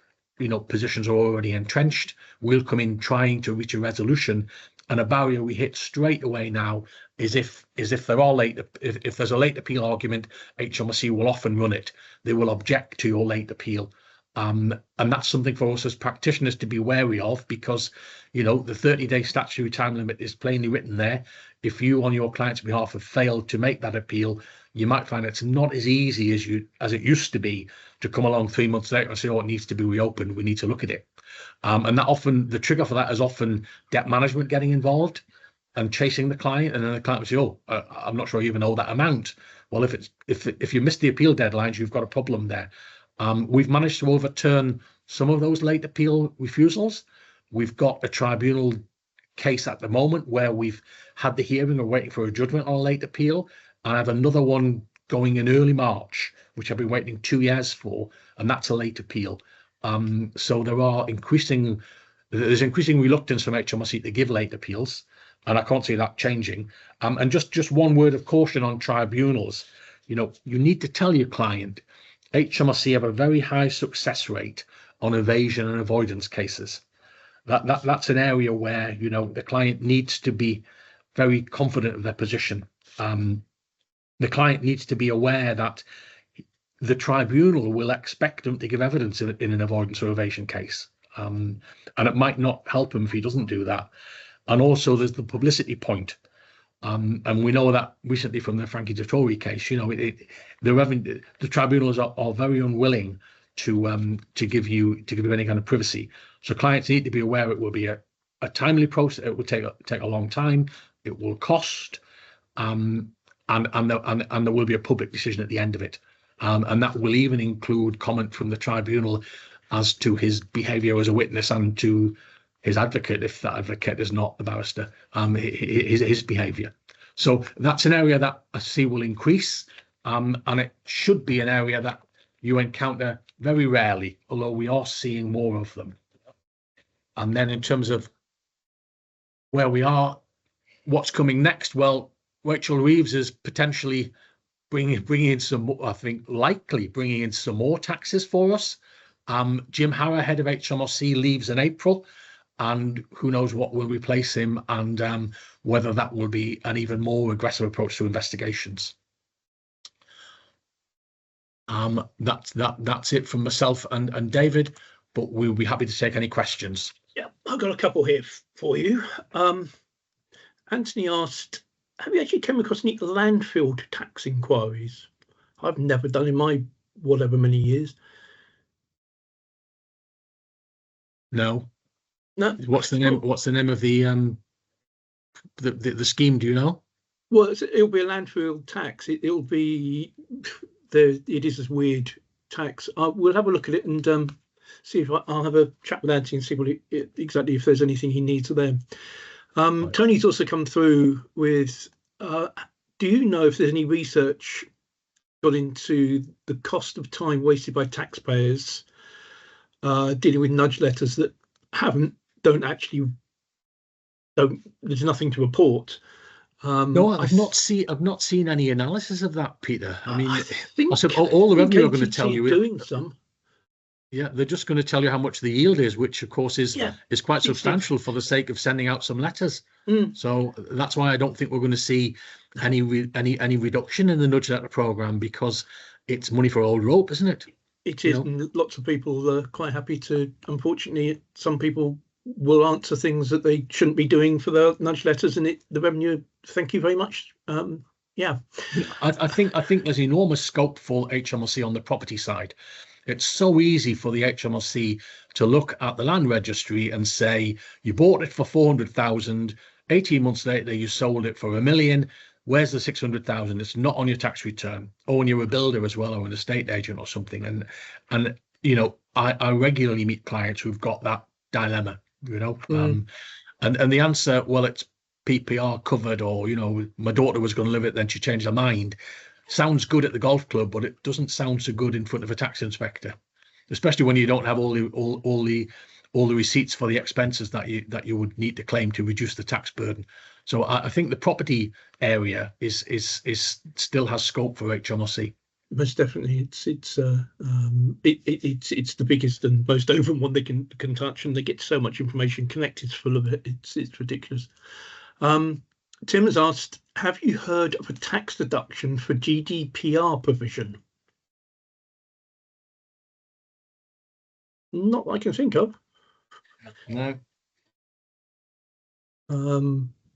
positions are already entrenched. We'll come in trying to reach a resolution, and a barrier we hit straight away now is if there are if there's a late appeal argument, HMRC will often run it. They will object to your late appeal. And that's something for us as practitioners to be wary of, because the 30-day statutory time limit is plainly written there. If you on your client's behalf have failed to make that appeal, you might find it's not as easy as it used to be to come along 3 months later and say, oh, it needs to be reopened, we need to look at it. And that often, the trigger for that is often debt management getting involved and chasing the client, and then the client will say, oh, I'm not sure you even owe that amount. Well, if you miss the appeal deadlines, you've got a problem there. We've managed to overturn some of those late appeal refusals. We've got a tribunal case at the moment where we've had the hearing or waiting for a judgment on a late appeal. And I have another one going in early March, which I've been waiting 2 years for, and that's a late appeal. So there's increasing reluctance from HMRC to give late appeals, and I can't see that changing. And just one word of caution on tribunals. You need to tell your client HMRC have a very high success rate on evasion and avoidance cases. That's an area where the client needs to be very confident of their position. The client needs to be aware that the tribunal will expect them to give evidence in an avoidance or evasion case, and it might not help him if he doesn't do that. And also there's the publicity point, and we know that recently from the Frankie Dettori case. The tribunals are very unwilling to give you any kind of privacy. So clients need to be aware it will be a timely process. It will take a long time. It will cost, and there will be a public decision at the end of it. And that will even include comment from the tribunal as to his behaviour as a witness and to his advocate, if that advocate is not the barrister, his behaviour. So that's an area that I see will increase, and it should be an area that you encounter very rarely, although we are seeing more of them. And then in terms of where we are, what's coming next? Well, Rachel Reeves is potentially bringing in some, I think, likely bringing in some more taxes for us. Jim Harrow, head of HMRC, leaves in April, and who knows what will replace him, and whether that will be an even more aggressive approach to investigations. That's it from myself and David, but we'll be happy to take any questions. Yeah, I've got a couple here for you. Anthony asked, have you actually come across any landfill tax inquiries? I've never done in my whatever many years. No. What's the name of the scheme? Do you know? Well, it'll be a landfill tax. It'll be there. It is this weird tax. We'll have a look at it and see if I'll have a chat with Anthony and see what exactly if there's anything he needs there. Right. Tony's also come through with, do you know if there's any research got into the cost of time wasted by taxpayers dealing with nudge letters that there's nothing to report? No, I've not seen any analysis of that, Peter. I mean, all the revenue are going to tell you doing some. Yeah, they're just going to tell you how much the yield is, which of course is quite substantial for the sake of sending out some letters. So that's why I don't think we're going to see any reduction in the nudge letter program, because it's money for old rope, isn't it? It is, and lots of people are quite happy to. Unfortunately, some people will answer things that they shouldn't be doing for their nudge letters, and the revenue. Thank you very much. Yeah, I think there's enormous scope for HMRC on the property side. It's so easy for the HMRC to look at the land registry and say, you bought it for 400,000, 18 months later you sold it for $1 million. Where's the 600,000? It's not on your tax return, or when you're a builder as well, or an estate agent or something. And I regularly meet clients who've got that dilemma, and the answer, well, it's PPR covered, or my daughter was going to live it, then she changed her mind. Sounds good at the golf club, but it doesn't sound so good in front of a tax inspector, especially when you don't have all the receipts for the expenses that you would need to claim to reduce the tax burden. So I think the property area is still has scope for HMRC. Most definitely, it's the biggest and most open one they can touch, and they get so much information connected full of it. It's ridiculous. Tim has asked, have you heard of a tax deduction for GDPR provision? Not that I can think of. No.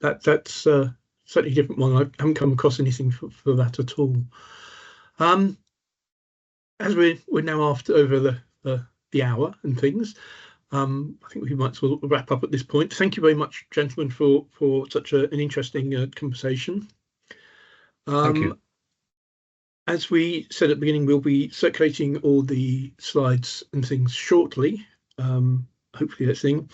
That's a slightly different one. I haven't come across anything for that at all. As we're now over the hour and things, I think we might as well wrap up at this point. Thank you very much, gentlemen, for such an interesting conversation. Thank you. As we said at the beginning, we'll be circulating all the slides and things shortly. hopefully that's thing.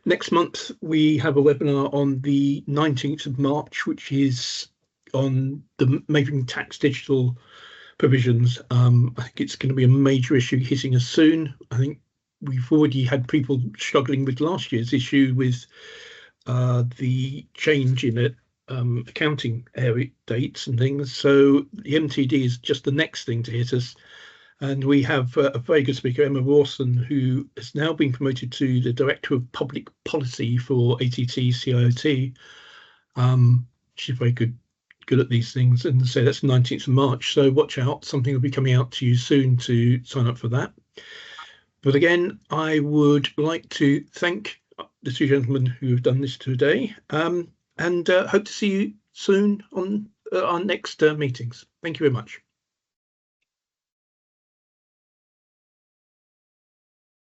Next month, we have a webinar on the 19th of March, which is on the making tax digital provisions. I think it's going to be a major issue hitting us soon. I think we've already had people struggling with last year's issue with the change in it. Accounting area dates and things. So the MTD is just the next thing to hit us. And we have a very good speaker, Emma Rawson, who has now been promoted to the Director of Public Policy for ATT CIOT. She's very good at these things. And so that's the 19th of March. So watch out. Something will be coming out to you soon to sign up for that. But again, I would like to thank the two gentlemen who have done this today. And hope to see you soon on our next meetings. Thank you very much.